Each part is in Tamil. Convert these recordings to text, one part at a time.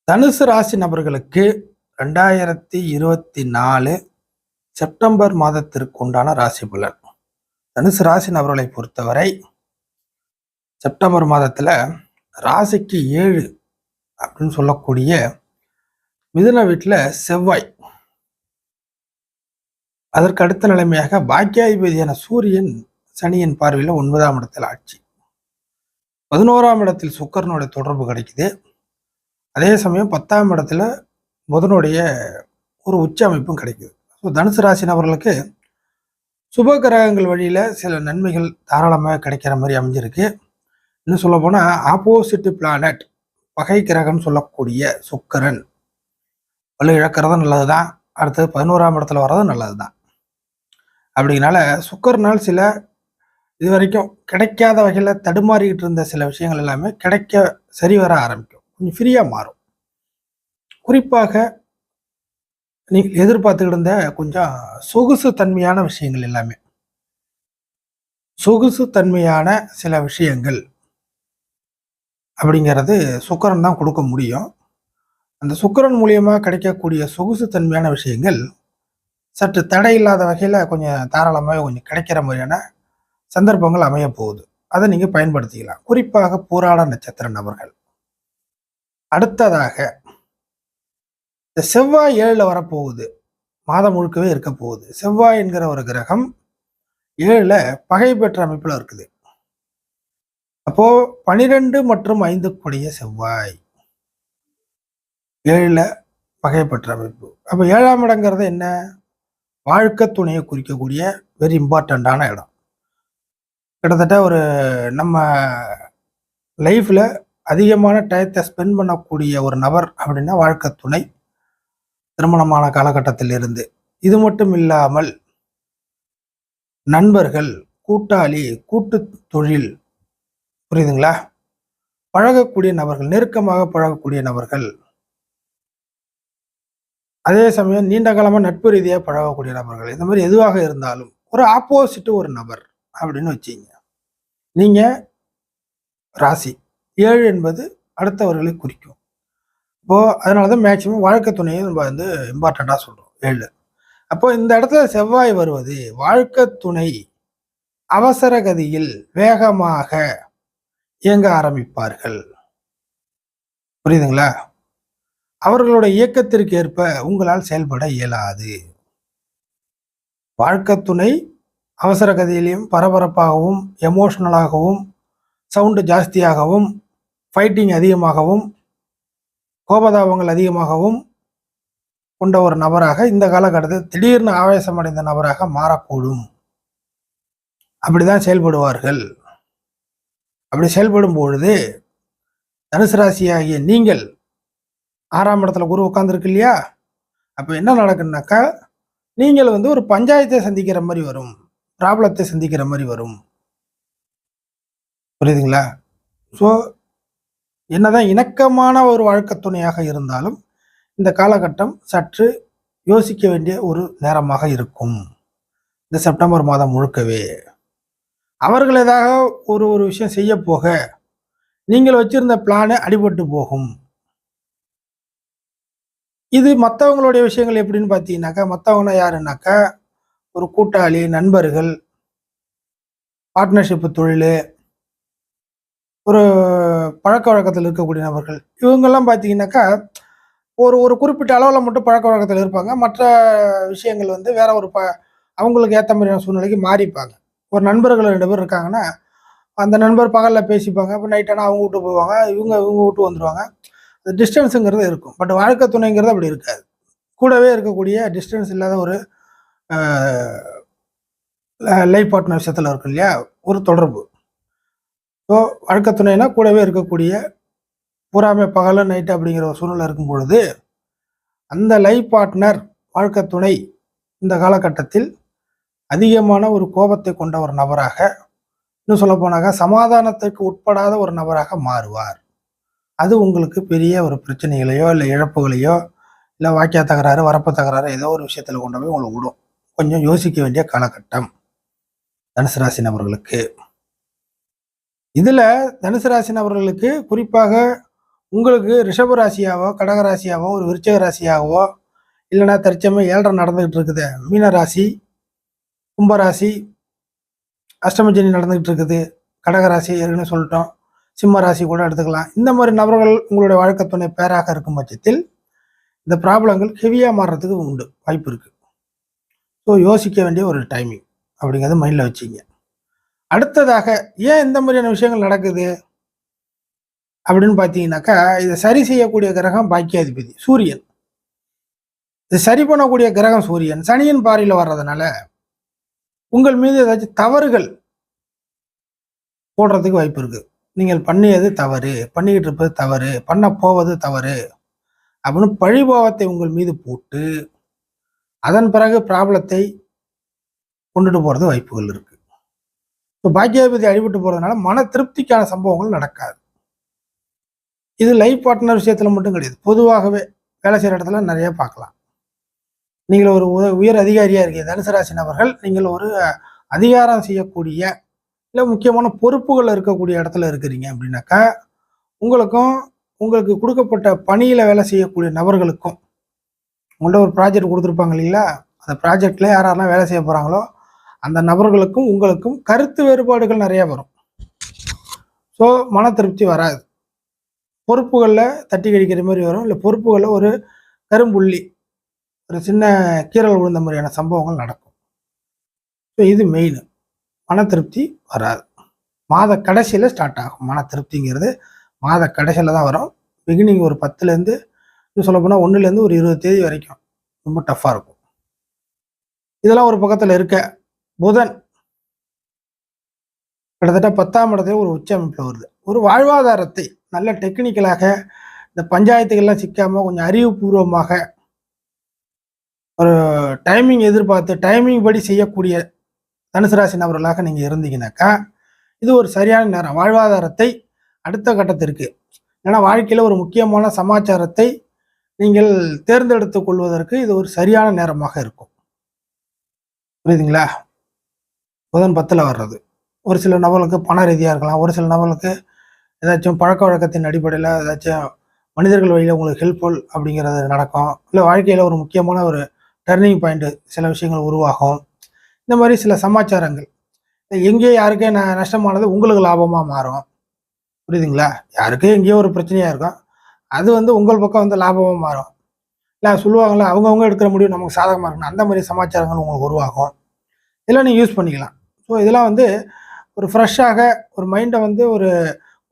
தனுசு ராசி நபர்களுக்கு 2024 செப்டம்பர் மாதத்திற்கு உண்டான ராசி பலன். தனுசு ராசி நபர்களை பொறுத்தவரை செப்டம்பர் மாதத்துல ராசிக்கு 7 அப்படின்னு சொல்லக்கூடிய மிதுன வீட்டுல செவ்வாய், அதற்கு அடுத்த நிலைமையாக பாக்கியாதிபதியான சூரியன் சனியின் பார்வையில் 9ஆம் இடத்தில் ஆட்சி, 11ஆம் இடத்தில் சுக்கிரனுடைய தொடர்பு கிடைக்குது. அதே சமயம் 10ஆம் இடத்துல புதனுடைய ஒரு உச்ச அமைப்பும் கிடைக்குது. ஸோ தனுசு ராசி நபர்களுக்கு சுப கிரகங்கள் வழியில சில நன்மைகள் தாராளமாக கிடைக்கிற மாதிரி அமைஞ்சிருக்கு. இன்னும் சொல்ல போனா ஆப்போசிட் பிளானட், பகை கிரகம்னு சொல்லக்கூடிய சுக்கிரன் வலு இழக்கிறதும் நல்லதுதான், அடுத்தது 11ஆம் இடத்துல வர்றதும் நல்லதுதான். அப்படிங்கனால சுக்கிரனால் சில இது வரைக்கும் கிடைக்காத வகையில் தடுமாறிக்கிட்டு இருந்த சில விஷயங்கள் எல்லாமே கிடைக்க சரி வர ஆரம்பிக்கும், கொஞ்சம் ஃப்ரீயாக மாறும். குறிப்பாக நீங்கள் எதிர்பார்த்துக்கிட்டு இருந்த கொஞ்சம் சொகுசு தன்மையான விஷயங்கள் எல்லாமே, சொகுசு தன்மையான சில விஷயங்கள் அப்படிங்கிறது சுக்கிரன் தான் கொடுக்க முடியும். அந்த சுக்கிரன் மூலியமாக கிடைக்கக்கூடிய சொகுசு தன்மையான விஷயங்கள் சற்று தடை இல்லாத வகையில் கொஞ்சம் தாராளமாக கொஞ்சம் கிடைக்கிற மாதிரியான சந்தர்ப்பங்கள் அமைய போகுது. அதை நீங்கள் பயன்படுத்திக்கலாம், குறிப்பாக பூராட நட்சத்திர நபர்கள். அடுத்ததாக இந்த செவ்வாய் 7ல் வரப்போகுது, மாதம் முழுக்கவே இருக்க போகுது. செவ்வாய் என்கிற ஒரு கிரகம் 7ல் பகை பெற்ற அமைப்பில் இருக்குது. அப்போ 12 மற்றும் 5 கூடிய செவ்வாய் 7ல் பகை பெற்ற அமைப்பு. அப்போ 7ஆம் இடங்கிறது என்ன? வாழ்க்கை துணையை குறிக்கக்கூடிய வெரி இம்பார்ட்டண்ட்டான இடம். கிட்டத்தட்ட ஒரு நம்ம லைஃப்ல அதிகமான டயத்தை ஸ்பெண்ட் பண்ணக்கூடிய ஒரு நபர் அப்படின்னா வாழ்க்கை துணை, திருமணமான காலகட்டத்தில் இருந்து. இது மட்டும் இல்லாமல் நண்பர்கள், கூட்டாளி, கூட்டு தொழில், புரியுதுங்களா, பழகக்கூடிய நபர்கள், நெருக்கமாக பழகக்கூடிய நபர்கள், அதே சமயம் நீண்ட காலமாக நட்பு ரீதியாக பழகக்கூடிய நபர்கள், இந்த மாதிரி எதுவாக இருந்தாலும் ஒரு ஆப்போசிட் ஒரு நபர் அப்படின்னு வச்சிங்க. நீங்க ராசி 7 என்பது அடுத்தவர்களை குறிக்கும். இப்போ அதனாலதான் மேக்சிமம் வாழ்க்கை துணையை நம்ம வந்து இம்பார்ட்டண்டா சொல்றோம் 7. அப்போ இந்த இடத்துல செவ்வாய் வருவது வாழ்க்கை துணை அவசர கதியில் வேகமாக இயங்க ஆரம்பிப்பார்கள், புரியுதுங்களா? அவர்களுடைய இயக்கத்திற்கு ஏற்ப உங்களால் செயல்பட இயலாது. வாழ்க்கை துணை அவசர கதியிலையும் பரபரப்பாகவும் எமோஷனலாகவும் சவுண்டு ஜாஸ்தியாகவும் ஃபைட்டிங் அதிகமாகவும் கோபதாபங்கள் அதிகமாகவும் கொண்ட ஒரு நபராக இந்த காலகட்டத்தில் திடீர்னு ஆவேசம் அடைந்த நபராக மாறக்கூடும். அப்படிதான் செயல்படுவார்கள். அப்படி செயல்படும் பொழுது தனுசு ராசியாகிய நீங்கள் 6ஆம் இடத்துல குரு உட்கார்ந்துருக்கு இல்லையா? அப்போ என்ன நடக்குன்னாக்கா, நீங்கள் வந்து ஒரு பஞ்சாயத்தை சந்திக்கிற மாதிரி வரும், ப்ராப்ளத்தை சந்திக்கிற மாதிரி வரும், புரியுதுங்களா? ஸோ என்னதான் இணக்கமான ஒரு வாழ்க்கை துணையாக இருந்தாலும் இந்த காலகட்டம் சற்று யோசிக்க வேண்டிய ஒரு நேரமாக இருக்கும். இந்த செப்டம்பர் மாதம் முழுக்கவே அவர்கள் ஏதாவது ஒரு விஷயம் செய்ய போக நீங்கள் வச்சிருந்த பிளானு அடிபட்டு போகும். இது மற்றவங்களுடைய விஷயங்கள் எப்படின்னு பார்த்தீங்கன்னாக்கா, மற்றவங்கன்னா யாருன்னாக்கா ஒரு கூட்டாளி, நண்பர்கள், பார்ட்னர்ஷிப் தொழில், ஒரு பழக்க வழக்கத்தில் இருக்கக்கூடிய நபர்கள், இவங்கெல்லாம் பார்த்தீங்கன்னாக்கா ஒரு ஒரு குறிப்பிட்ட அளவில் மட்டும் பழக்க வழக்கத்தில் இருப்பாங்க. மற்ற விஷயங்கள் வந்து வேற ஒரு அவங்களுக்கு ஏற்ற மாதிரியான சூழ்நிலைக்கு மாறிப்பாங்க. ஒரு நண்பர்கள் 2 பேர் இருக்காங்கன்னா, அந்த நண்பர் பகலில் பேசிப்பாங்க, அப்போ நைட் ஆனால் அவங்க வீட்டு போவாங்க, இவங்க வீட்டு வந்துடுவாங்க. அந்த டிஸ்டன்ஸுங்கிறது இருக்கும். பட் வாழ்க்கை துணைங்கிறது அப்படி இருக்காது. கூடவே இருக்கக்கூடிய டிஸ்டன்ஸ் இல்லாத ஒரு லைஃப் பார்ட்னர் விஷயத்தில் இருக்கும் இல்லையா, ஒரு தொடர்பு. ஸோ வாழ்க்கை துணைனா கூடவே இருக்கக்கூடிய பூராமே பகல நைட்டு அப்படிங்கிற ஒரு சூழ்நிலை இருக்கும் பொழுது அந்த லைஃப் பார்ட்னர், வாழ்க்கை துணை இந்த காலகட்டத்தில் அதிகமான ஒரு கோபத்தை கொண்ட ஒரு நபராக, இன்னும் சொல்ல போனாக்க சமாதானத்திற்கு உட்படாத ஒரு நபராக மாறுவார். அது உங்களுக்கு பெரிய ஒரு பிரச்சனைகளையோ இல்லை இழப்புகளையோ இல்லை வாக்கிய தகராறு, வரப்பு தகராறு, ஏதோ ஒரு விஷயத்தில் கொண்டு போய் உங்களை விடும். கொஞ்சம் யோசிக்க வேண்டிய காலகட்டம் தனுசு ராசி நபர்களுக்கு. இதுல தனுசு ராசி நபர்களுக்கு குறிப்பாக உங்களுக்கு ரிஷப ராசியாவோ, கடக ராசியாவோ, ஒரு விருச்சிக ராசியாகவோ, இல்லைன்னா தற்சமயம் 7.5 நடந்துகிட்டு இருக்குது மீன ராசி, கும்பராசி, அஷ்டம சனி நடந்துகிட்டு இருக்குது, கடகராசி ஏற்கனவே சொல்லிட்டோம், சிம்ம ராசி கூட எடுத்துக்கலாம். இந்த மாதிரி நபர்கள் உங்களுடைய வாழ்க்கை துணை பேராக இருக்கும் பட்சத்தில் இந்த ப்ராப்ளங்கள் ஹெவியாக மாறுறதுக்கு உண்டு, வாய்ப்பு இருக்குது. ஸோ யோசிக்க வேண்டிய ஒரு டைமிங் அப்படிங்கிறத மைண்டில் வச்சுங்க. அடுத்ததாக ஏன் இந்த மாதிரியான விஷயங்கள் நடக்குது அப்படின்னு பார்த்தீங்கன்னாக்கா, இதை சரி செய்யக்கூடிய கிரகம் பாக்கியாதிபதி சூரியன். இது சரி பண்ணக்கூடிய கிரகம் சூரியன் சனியின் பார்வையில் வர்றதுனால உங்கள் மீது ஏதாச்சும் தவறுகள் போடுறதுக்கு வாய்ப்பு இருக்கு. நீங்கள் பண்ணியது தவறு, பண்ணிக்கிட்டு இருப்பது தவறு, பண்ண போவது தவறு அப்படின்னு பழிபாவத்தை உங்கள் மீது போட்டு அதன் பிறகு ப்ராப்ளத்தை கொண்டுட்டு போறது வாய்ப்புகள் இருக்கு. இப்போ பாக்கியாதிபதி அடிபட்டு போறதுனால மன திருப்திக்கான சம்பவங்கள் நடக்காது. இது லைஃப் பார்ட்னர் விஷயத்துல மட்டும் கிடையாது, பொதுவாகவே வேலை செய்யற இடத்துல நிறைய பார்க்கலாம். நீங்கள் ஒரு உயர் அதிகாரியா இருக்கீங்க தனுசு ராசி நபர்கள், நீங்கள் ஒரு அதிகாரம் செய்யக்கூடிய இல்லை முக்கியமான பொறுப்புகள் இருக்கக்கூடிய இடத்துல இருக்கிறீங்க அப்படின்னாக்கா, உங்களுக்கு கொடுக்கப்பட்ட பணியில வேலை செய்யக்கூடிய நபர்களுக்கும் உங்கள்ட்ட ஒரு ப்ராஜெக்ட் கொடுத்துருப்பாங்க இல்லைங்களா, அந்த ப்ராஜெக்ட்ல யாரெல்லாம் வேலை செய்ய போறாங்களோ அந்த நபர்களுக்கும் உங்களுக்கும் கருத்து வேறுபாடுகள் நிறைய வரும். ஸோ மன திருப்தி வராது. பொறுப்புகளில் தட்டி கழிக்கிற மாதிரி வரும், இல்லை பொறுப்புகளில் ஒரு கரும்புள்ளி, ஒரு சின்ன கீரல் விழுந்த மாதிரியான சம்பவங்கள் நடக்கும். ஸோ இது மெயின். மன திருப்தி வராது. மாத கடைசியில் ஸ்டார்ட் ஆகும். மன திருப்திங்கிறது மாத கடைசியில் தான் வரும். பிகினிங் ஒரு 10லேருந்து இன்னும் சொல்ல போனால் 1லேருந்து ஒரு 20 தேதி வரைக்கும் ரொம்ப டஃப்பாக இருக்கும். இதெல்லாம் ஒரு பக்கத்தில் இருக்க, புதன் கிட்டத்தட்ட 10ஆம் இடத்துல ஒரு உச்ச அமைப்பில் வருது. ஒரு வாழ்வாதாரத்தை நல்ல டெக்னிக்கலாக இந்த பஞ்சாயத்துகள்லாம் சிக்காமல் கொஞ்சம் அறிவுபூர்வமாக ஒரு டைமிங் எதிர்பார்த்து டைமிங் படி செய்யக்கூடிய தனுசு ராசி நபர்களாக நீங்கள் இருந்தீங்கன்னாக்கா இது ஒரு சரியான நேரம். வாழ்வாதாரத்தை அடுத்த கட்டத்திற்கு, ஏன்னா வாழ்க்கையில் ஒரு முக்கியமான சமாச்சாரத்தை நீங்கள் தேர்ந்தெடுத்து கொள்வதற்கு இது ஒரு சரியான நேரமாக இருக்கும். புரியுதுங்களா? புதன் 10ல் வர்றது ஒரு சில நபர்களுக்கு பண ரீதியாக இருக்கலாம், ஒரு சில நபர்களுக்கு ஏதாச்சும் பழக்க வழக்கத்தின் அடிப்படையில் ஏதாச்சும் மனிதர்கள் வழியில் உங்களுக்கு ஹெல்ப்ஃபுல் அப்படிங்கிறது நடக்கும். இல்லை வாழ்க்கையில் ஒரு முக்கியமான ஒரு டர்னிங் பாயிண்ட் சில விஷயங்கள் உருவாகும். இந்த மாதிரி சில சமாச்சாரங்கள் எங்கேயோ யாருக்கே நஷ்டமானது உங்களுக்கு லாபமாக மாறும். புரியுதுங்களா? யாருக்கே எங்கேயோ ஒரு பிரச்சனையாக இருக்கும், அது உங்கள் பக்கம் லாபமாக மாறும். இல்லை சொல்லுவாங்களா, அவங்கவுங்க எடுக்கிற முடிவு நமக்கு சாதகமாக இருக்கணும், அந்த மாதிரி சமாச்சாரங்கள் உங்களுக்கு உருவாகும். இதெல்லாம் நீங்கள் யூஸ் பண்ணிக்கலாம். ஸோ இதெல்லாம் ஒரு ஃப்ரெஷ்ஷாக ஒரு மைண்டை ஒரு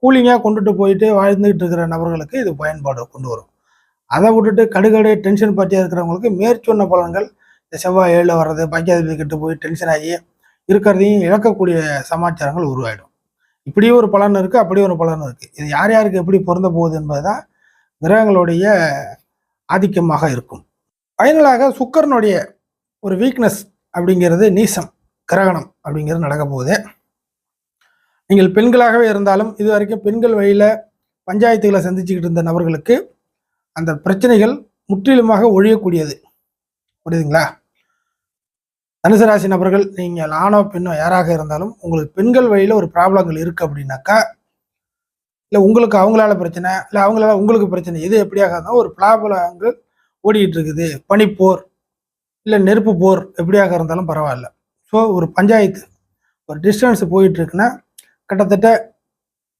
கூலிங்காக கொண்டுட்டு போயிட்டு வாழ்ந்துகிட்டு இருக்கிற நபர்களுக்கு இது பயன்பாடு கொண்டு வரும். அதை விட்டுட்டு கடுகடு டென்ஷன் பார்ட்டியாக இருக்கிறவங்களுக்கு மேற்சொன்ன பலன்கள், இந்த செவ்வாய் 7ல் வர்றது, பாக்கியாதிபதி கிட்ட போய் டென்ஷன் ஆகி இருக்கிறதையும் இழக்கக்கூடிய சமாச்சாரங்கள் உருவாயிடும். இப்படியும் ஒரு பலன் இருக்குது, அப்படியும் ஒரு பலன் இருக்குது. இது யார் யாருக்கு எப்படி பொருந்த போகுது என்பது தான் கிரகங்களுடைய ஆதிக்கமாக இருக்கும். ஃபைனலாக சுக்கிரனுடைய ஒரு வீக்னஸ் அப்படிங்கிறது நீசம் கிரகணம் அப்படிங்கிறது நடக்க போகுது. நீங்கள் பெண்களாகவே இருந்தாலும் இது வரைக்கும் பெண்கள் வழியில் பஞ்சாயத்துகளை சந்திச்சுக்கிட்டு இருந்த நபர்களுக்கு அந்த பிரச்சனைகள் முற்றிலுமாக ஒழியக்கூடியது. புரியுதுங்களா? தனுசு ராசி நபர்கள் நீங்கள் ஆணோ பெண்ணோ யாராக இருந்தாலும் உங்களுக்கு பெண்கள் வழியில் ஒரு ப்ராப்ளங்கள் இருக்குது அப்படின்னாக்கா, இல்லை உங்களுக்கு அவங்களால பிரச்சனை, இல்லை அவங்களால உங்களுக்கு பிரச்சனை, எது எப்படியாக இருந்தாலும் ஒரு ப்ராப்ளங்கள் ஓடிக்கிட்டு இருக்குது. பனிப்போர் இல்லை நெருப்பு போர் எப்படியாக இருந்தாலும் பரவாயில்ல. ஸோ ஒரு பஞ்சாயத்து ஒரு டிஸ்டன்ஸ் போயிட்டு இருக்குன்னா கிட்டத்தட்ட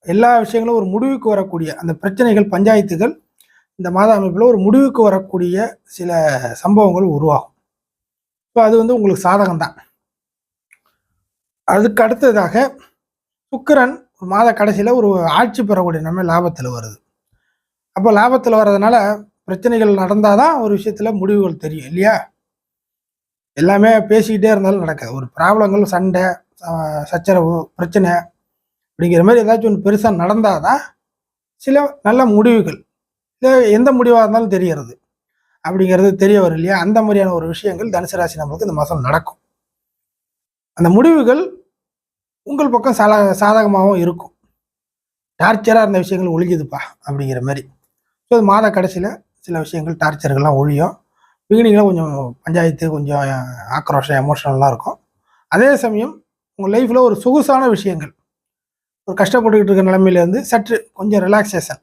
எல்லா விஷயங்களும் ஒரு முடிவுக்கு வரக்கூடிய அந்த பிரச்சனைகள் பஞ்சாயத்துகள் இந்த மாத அமைப்பில் ஒரு முடிவுக்கு வரக்கூடிய சில சம்பவங்கள் உருவாகும். ஸோ அது உங்களுக்கு சாதகம் தான். அதுக்கு அடுத்ததாக சுக்கிரன் ஒரு மாத கடைசியில் ஒரு ஆட்சி பெறக்கூடிய நம்ம லாபத்தில் வருது. அப்போ லாபத்தில் வர்றதுனால பிரச்சனைகள் நடந்தால் தான் ஒரு விஷயத்தில் முடிவுகள் தெரியும் இல்லையா? எல்லாமே பேசிக்கிட்டே இருந்தாலும் நடக்காது. ஒரு ப்ராப்ளங்கள், சண்டை, சச்சரவு, பிரச்சனை அப்படிங்கிற மாதிரி ஏதாச்சும் ஒன்று பெருசாக நடந்தால் தான் சில நல்ல முடிவுகள், இல்லை எந்த முடிவாக இருந்தாலும் தெரியறது அப்படிங்கிறது தெரிய வரும் இல்லையா? அந்த மாதிரியான ஒரு விஷயங்கள் தனுசு ராசி நம்மளுக்கு இந்த மாதம் நடக்கும். அந்த முடிவுகள் உங்கள் பக்கம் சாதகமாகவும் இருக்கும். டார்ச்சராக இருந்த விஷயங்கள் ஒழிக்குதுப்பா அப்படிங்கிற மாதிரி. ஸோ அது மாத கடைசியில் சில விஷயங்கள் டார்ச்சர்கள்லாம் ஒழியும். பிகினிங்கில் கொஞ்சம் பஞ்சாயத்து, கொஞ்சம் ஆக்ரோஷம், எமோஷனல்லாம் இருக்கும். அதே சமயம் உங்கள் லைஃப்பில் ஒரு சொகுசான விஷயங்கள், ஒரு கஷ்டப்பட்டுக்கிட்டு இருக்கிற நிலைமையிலேருந்து சற்று கொஞ்சம் ரிலாக்ஸேஷன்,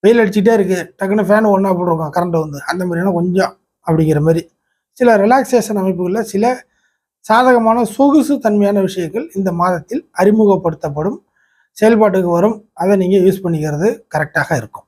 வெயில் அடிச்சுட்டே இருக்குது, டக்குன்னு ஃபேன் ஒன்றா போட்டிருக்கோம் கரண்ட் வந்து, அந்த மாதிரியான கொஞ்சம் அப்படிங்கிற மாதிரி சில ரிலாக்ஸேஷன் அமைப்புகளில் சில சாதகமான சொகுசு தன்மையான விஷயங்கள் இந்த மாதத்தில் அறிமுகப்படுத்தப்படும், செயல்பாட்டுக்கு வரும். அதை நீங்கள் யூஸ் பண்ணிக்கிறது கரெக்டாக இருக்கும்.